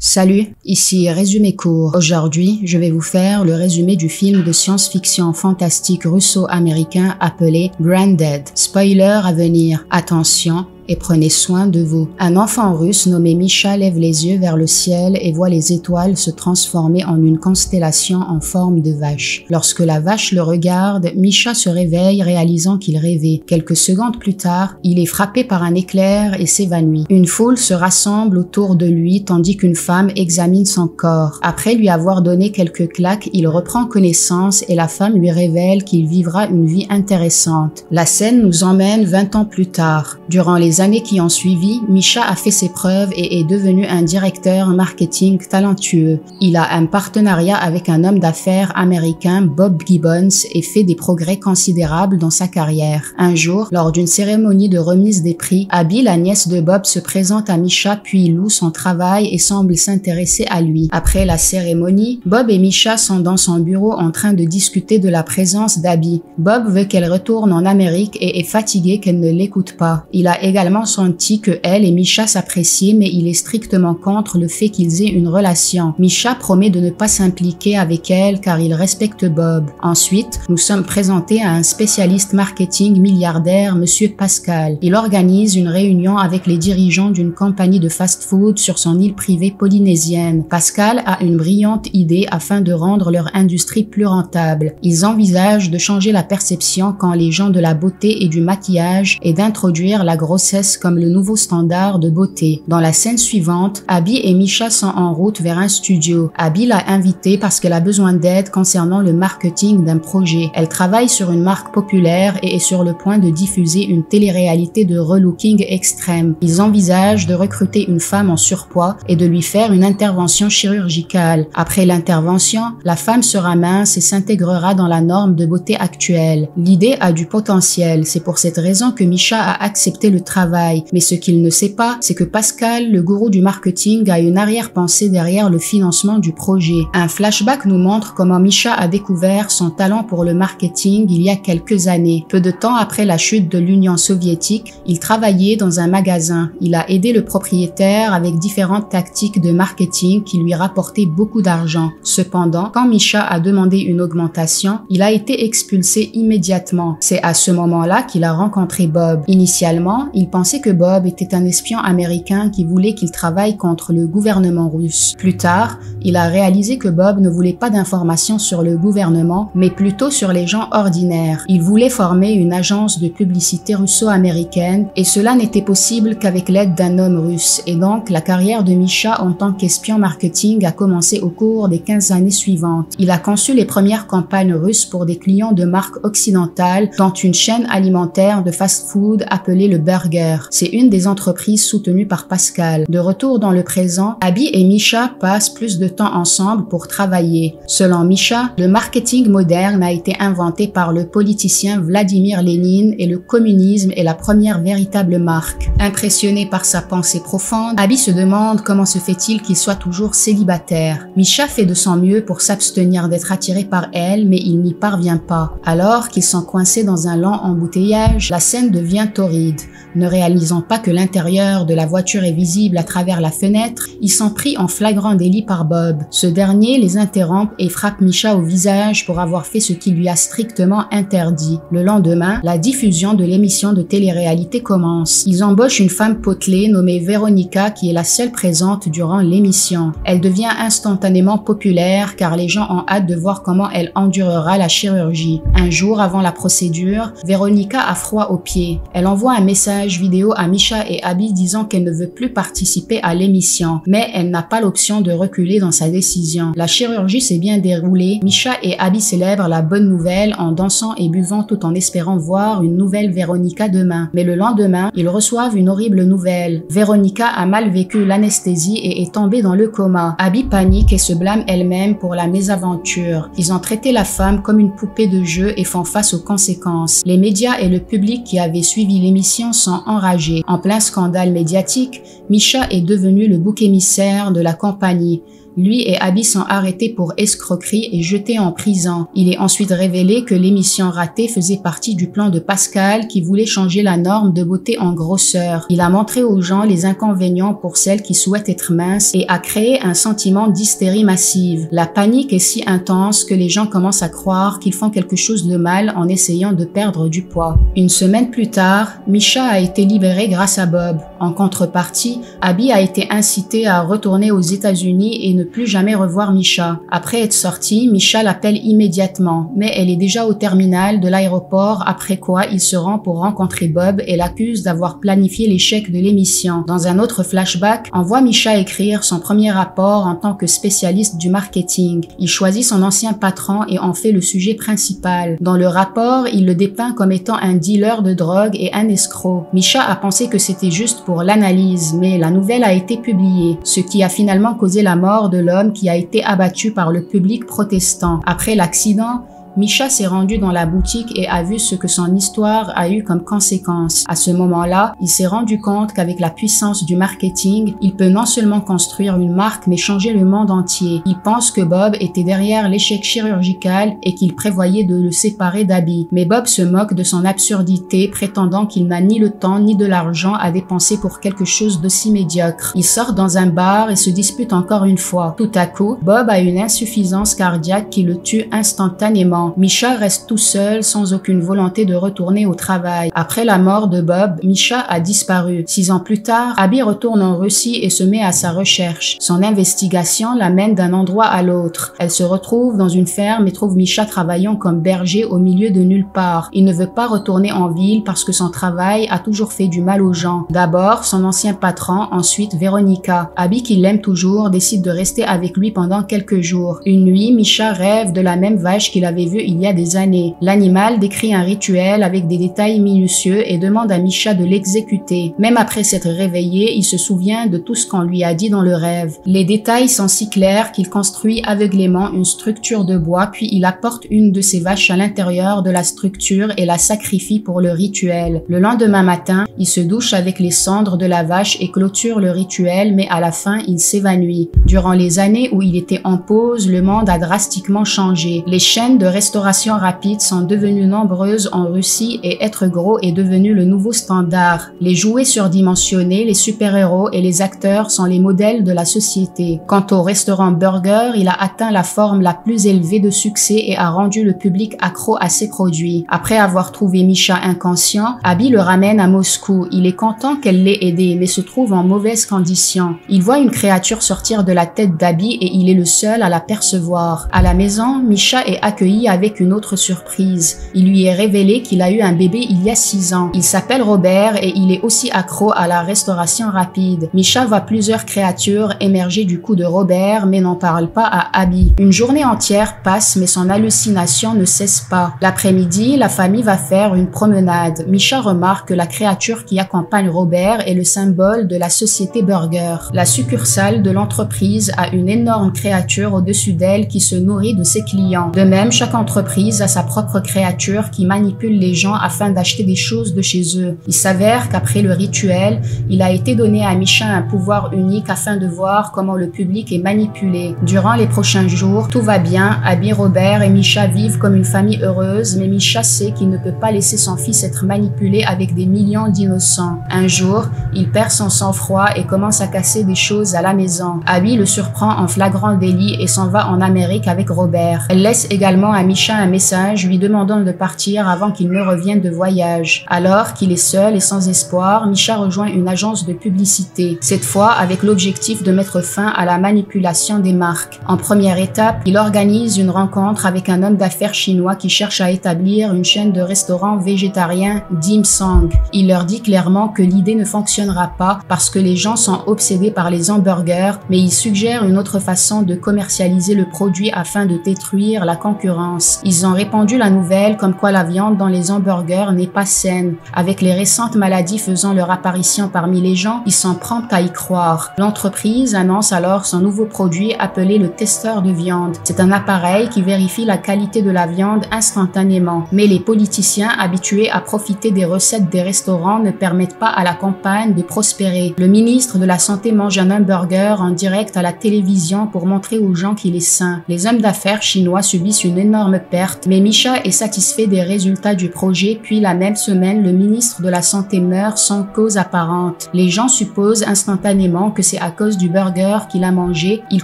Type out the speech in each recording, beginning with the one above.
Salut, ici Résumé court. Aujourd'hui, je vais vous faire le résumé du film de science-fiction fantastique russo-américain appelé Branded. Spoiler à venir. Attention et prenez soin de vous. Un enfant russe nommé Misha lève les yeux vers le ciel et voit les étoiles se transformer en une constellation en forme de vache. Lorsque la vache le regarde, Misha se réveille réalisant qu'il rêvait. Quelques secondes plus tard, il est frappé par un éclair et s'évanouit. Une foule se rassemble autour de lui tandis qu'une femme examine son corps. Après lui avoir donné quelques claques, il reprend connaissance et la femme lui révèle qu'il vivra une vie intéressante. La scène nous emmène 20 ans plus tard. Durant les années qui ont suivi, Misha a fait ses preuves et est devenu un directeur marketing talentueux. Il a un partenariat avec un homme d'affaires américain, Bob Gibbons, et fait des progrès considérables dans sa carrière. Un jour, lors d'une cérémonie de remise des prix, Abby, la nièce de Bob, se présente à Misha puis loue son travail et semble s'intéresser à lui. Après la cérémonie, Bob et Misha sont dans son bureau en train de discuter de la présence d'Abby. Bob veut qu'elle retourne en Amérique et est fatigué qu'elle ne l'écoute pas. Il a également senti que elle et Misha s'appréciaient, mais il est strictement contre le fait qu'ils aient une relation. Misha promet de ne pas s'impliquer avec elle car il respecte Bob. Ensuite, nous sommes présentés à un spécialiste marketing milliardaire, Monsieur Pascal. Il organise une réunion avec les dirigeants d'une compagnie de fast-food sur son île privée polynésienne. Pascal a une brillante idée afin de rendre leur industrie plus rentable. Ils envisagent de changer la perception quand les gens de la beauté et du maquillage et d'introduire la grossesse comme le nouveau standard de beauté. Dans la scène suivante, Abby et Misha sont en route vers un studio. Abby l'a invitée parce qu'elle a besoin d'aide concernant le marketing d'un projet. Elle travaille sur une marque populaire et est sur le point de diffuser une télé-réalité de relooking extrême. Ils envisagent de recruter une femme en surpoids et de lui faire une intervention chirurgicale. Après l'intervention, la femme sera mince et s'intégrera dans la norme de beauté actuelle. L'idée a du potentiel. C'est pour cette raison que Misha a accepté le travail. Mais ce qu'il ne sait pas, c'est que Pascal, le gourou du marketing, a une arrière-pensée derrière le financement du projet. Un flashback nous montre comment Misha a découvert son talent pour le marketing il y a quelques années. Peu de temps après la chute de l'Union soviétique, il travaillait dans un magasin. Il a aidé le propriétaire avec différentes tactiques de marketing qui lui rapportaient beaucoup d'argent. Cependant, quand Misha a demandé une augmentation, il a été expulsé immédiatement. C'est à ce moment-là qu'il a rencontré Bob. Initialement, il pensait que Bob était un espion américain qui voulait qu'il travaille contre le gouvernement russe. Plus tard, il a réalisé que Bob ne voulait pas d'informations sur le gouvernement, mais plutôt sur les gens ordinaires. Il voulait former une agence de publicité russo-américaine et cela n'était possible qu'avec l'aide d'un homme russe. Et donc, la carrière de Misha en tant qu'espion marketing a commencé au cours des 15 années suivantes. Il a conçu les premières campagnes russes pour des clients de marques occidentales, dont une chaîne alimentaire de fast-food appelée le Burger. C'est une des entreprises soutenues par Pascal. De retour dans le présent, Abby et Misha passent plus de temps ensemble pour travailler. Selon Misha, le marketing moderne a été inventé par le politicien Vladimir Lénine et le communisme est la première véritable marque. Impressionné par sa pensée profonde, Abby se demande comment se fait-il qu'il soit toujours célibataire. Misha fait de son mieux pour s'abstenir d'être attiré par elle, mais il n'y parvient pas. Alors qu'ils sont coincés dans un lent embouteillage, la scène devient torride. Ne réalisant pas que l'intérieur de la voiture est visible à travers la fenêtre, ils sont pris en flagrant délit par Bob. Ce dernier les interrompt et frappe Misha au visage pour avoir fait ce qui lui a strictement interdit. Le lendemain, la diffusion de l'émission de télé-réalité commence. Ils embauchent une femme potelée nommée Veronica qui est la seule présente durant l'émission. Elle devient instantanément populaire car les gens ont hâte de voir comment elle endurera la chirurgie. Un jour avant la procédure, Veronica a froid aux pieds. Elle envoie un message vidéo à Misha et Abby disant qu'elle ne veut plus participer à l'émission, mais elle n'a pas l'option de reculer dans sa décision. La chirurgie s'est bien déroulée. Misha et Abby célèbrent la bonne nouvelle en dansant et buvant tout en espérant voir une nouvelle Veronica demain. Mais le lendemain, ils reçoivent une horrible nouvelle. Veronica a mal vécu l'anesthésie et est tombée dans le coma. Abby panique et se blâme elle-même pour la mésaventure. Ils ont traité la femme comme une poupée de jeu et font face aux conséquences. Les médias et le public qui avaient suivi l'émission sont enragés. En plein scandale médiatique, Misha est devenu le bouc émissaire de la compagnie. Lui et Abby sont arrêtés pour escroquerie et jetés en prison. Il est ensuite révélé que l'émission ratée faisait partie du plan de Pascal qui voulait changer la norme de beauté en grosseur. Il a montré aux gens les inconvénients pour celles qui souhaitent être minces et a créé un sentiment d'hystérie massive. La panique est si intense que les gens commencent à croire qu'ils font quelque chose de mal en essayant de perdre du poids. Une semaine plus tard, Misha a été libérée grâce à Bob. En contrepartie, Abby a été incitée à retourner aux États-Unis et ne plus jamais revoir Misha. Après être sortie, Misha l'appelle immédiatement, mais elle est déjà au terminal de l'aéroport, après quoi il se rend pour rencontrer Bob et l'accuse d'avoir planifié l'échec de l'émission. Dans un autre flashback, on voit Misha écrire son premier rapport en tant que spécialiste du marketing. Il choisit son ancien patron et en fait le sujet principal. Dans le rapport, il le dépeint comme étant un dealer de drogue et un escroc. Misha a pensé que c'était juste pour l'analyse, mais la nouvelle a été publiée, ce qui a finalement causé la mort de l'homme qui a été abattu par le public protestant. Après l'accident, Misha s'est rendu dans la boutique et a vu ce que son histoire a eu comme conséquence. À ce moment-là, il s'est rendu compte qu'avec la puissance du marketing, il peut non seulement construire une marque mais changer le monde entier. Il pense que Bob était derrière l'échec chirurgical et qu'il prévoyait de le séparer d'Abby. Mais Bob se moque de son absurdité, prétendant qu'il n'a ni le temps ni de l'argent à dépenser pour quelque chose d'aussi médiocre. Il sort dans un bar et se dispute encore une fois. Tout à coup, Bob a une insuffisance cardiaque qui le tue instantanément. Misha reste tout seul sans aucune volonté de retourner au travail. Après la mort de Bob, Misha a disparu. 6 ans plus tard, Abby retourne en Russie et se met à sa recherche. Son investigation l'amène d'un endroit à l'autre. Elle se retrouve dans une ferme et trouve Misha travaillant comme berger au milieu de nulle part. Il ne veut pas retourner en ville parce que son travail a toujours fait du mal aux gens. D'abord, son ancien patron, ensuite Veronica. Abby, qui l'aime toujours, décide de rester avec lui pendant quelques jours. Une nuit, Misha rêve de la même vache qu'il avait vue il y a des années. L'animal décrit un rituel avec des détails minutieux et demande à Misha de l'exécuter. Même après s'être réveillé, il se souvient de tout ce qu'on lui a dit dans le rêve. Les détails sont si clairs qu'il construit aveuglément une structure de bois, puis il apporte une de ses vaches à l'intérieur de la structure et la sacrifie pour le rituel. Le lendemain matin, il se douche avec les cendres de la vache et clôture le rituel, mais à la fin, il s'évanouit. Durant les années où il était en pause, le monde a drastiquement changé. Les chaînes de restauration rapide sont devenues nombreuses en Russie et être gros est devenu le nouveau standard. Les jouets surdimensionnés, les super-héros et les acteurs sont les modèles de la société. Quant au restaurant Burger, il a atteint la forme la plus élevée de succès et a rendu le public accro à ses produits. Après avoir trouvé Misha inconscient, Abby le ramène à Moscou. Il est content qu'elle l'ait aidé, mais se trouve en mauvaise condition. Il voit une créature sortir de la tête d'Abby et il est le seul à la percevoir. À la maison, Misha est accueilli avec une autre surprise. Il lui est révélé qu'il a eu un bébé il y a 6 ans. Il s'appelle Robert et il est aussi accro à la restauration rapide. Misha voit plusieurs créatures émerger du cou de Robert mais n'en parle pas à Abby. Une journée entière passe mais son hallucination ne cesse pas. L'après-midi, la famille va faire une promenade. Misha remarque que la créature qui accompagne Robert est le symbole de la société Burger. La succursale de l'entreprise a une énorme créature au-dessus d'elle qui se nourrit de ses clients. De même, chaque entreprise a sa propre créature qui manipule les gens afin d'acheter des choses de chez eux. Il s'avère qu'après le rituel, il a été donné à Misha un pouvoir unique afin de voir comment le public est manipulé. Durant les prochains jours, tout va bien, Abby, Robert et Misha vivent comme une famille heureuse, mais Misha sait qu'il ne peut pas laisser son fils être manipulé avec des millions d'innocents. Un jour, il perd son sang-froid et commence à casser des choses à la maison. Abby le surprend en flagrant délit et s'en va en Amérique avec Robert. Elle laisse également à Misha un message lui demandant de partir avant qu'il ne revienne de voyage. Alors qu'il est seul et sans espoir, Misha rejoint une agence de publicité, cette fois avec l'objectif de mettre fin à la manipulation des marques. En première étape, il organise une rencontre avec un homme d'affaires chinois qui cherche à établir une chaîne de restaurants végétariens Dim Sum. Il leur dit clairement que l'idée ne fonctionnera pas parce que les gens sont obsédés par les hamburgers, mais il suggère une autre façon de commercialiser le produit afin de détruire la concurrence. France. Ils ont répandu la nouvelle comme quoi la viande dans les hamburgers n'est pas saine. Avec les récentes maladies faisant leur apparition parmi les gens, ils sont prompts à y croire. L'entreprise annonce alors son nouveau produit appelé le testeur de viande. C'est un appareil qui vérifie la qualité de la viande instantanément. Mais les politiciens habitués à profiter des recettes des restaurants ne permettent pas à la campagne de prospérer. Le ministre de la Santé mange un hamburger en direct à la télévision pour montrer aux gens qu'il est sain. Les hommes d'affaires chinois subissent une énorme perte, mais Misha est satisfait des résultats du projet, puis la même semaine, le ministre de la Santé meurt sans cause apparente. Les gens supposent instantanément que c'est à cause du burger qu'il a mangé. Ils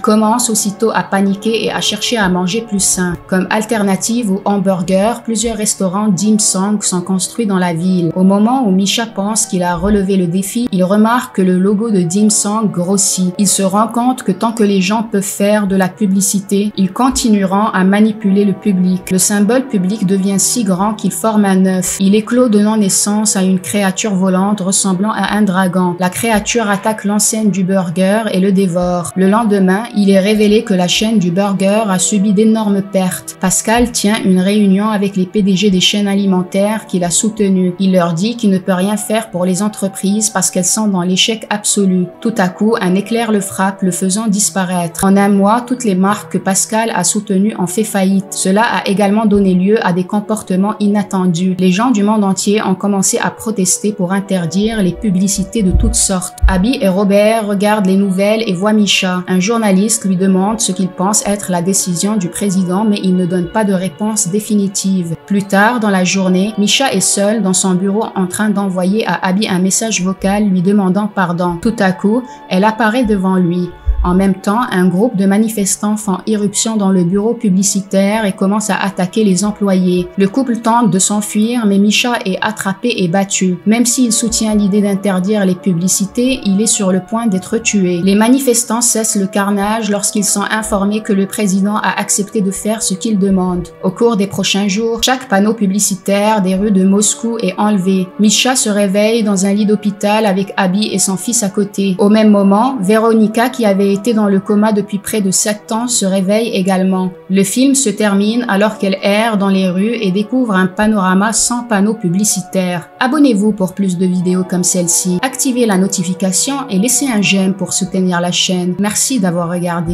commencent aussitôt à paniquer et à chercher à manger plus sain. Comme alternative au hamburger, plusieurs restaurants dim sum sont construits dans la ville. Au moment où Misha pense qu'il a relevé le défi, il remarque que le logo de dim sum grossit. Il se rend compte que tant que les gens peuvent faire de la publicité, ils continueront à manipuler le public. Le symbole public devient si grand qu'il forme un œuf. Il éclot donnant naissance à une créature volante ressemblant à un dragon. La créature attaque l'enseigne du burger et le dévore. Le lendemain, il est révélé que la chaîne du burger a subi d'énormes pertes. Pascal tient une réunion avec les PDG des chaînes alimentaires qu'il a soutenues. Il leur dit qu'il ne peut rien faire pour les entreprises parce qu'elles sont dans l'échec absolu. Tout à coup, un éclair le frappe, le faisant disparaître. En un mois, toutes les marques que Pascal a soutenues ont fait faillite. Cela a également donné lieu à des comportements inattendus. Les gens du monde entier ont commencé à protester pour interdire les publicités de toutes sortes. Abby et Robert regardent les nouvelles et voient Misha. Un journaliste lui demande ce qu'il pense être la décision du président, mais il ne donne pas de réponse définitive. Plus tard dans la journée, Misha est seul dans son bureau en train d'envoyer à Abby un message vocal lui demandant pardon. Tout à coup, elle apparaît devant lui. En même temps, un groupe de manifestants font irruption dans le bureau publicitaire et commence à attaquer les employés. Le couple tente de s'enfuir, mais Misha est attrapé et battu. Même s'il soutient l'idée d'interdire les publicités, il est sur le point d'être tué. Les manifestants cessent le carnage lorsqu'ils sont informés que le président a accepté de faire ce qu'il demande. Au cours des prochains jours, chaque panneau publicitaire des rues de Moscou est enlevé. Misha se réveille dans un lit d'hôpital avec Abby et son fils à côté. Au même moment, Véronica, qui avait été dans le coma depuis près de 7 ans, se réveille également. Le film se termine alors qu'elle erre dans les rues et découvre un panorama sans panneaux publicitaires. Abonnez-vous pour plus de vidéos comme celle-ci. Activez la notification et laissez un j'aime pour soutenir la chaîne. Merci d'avoir regardé.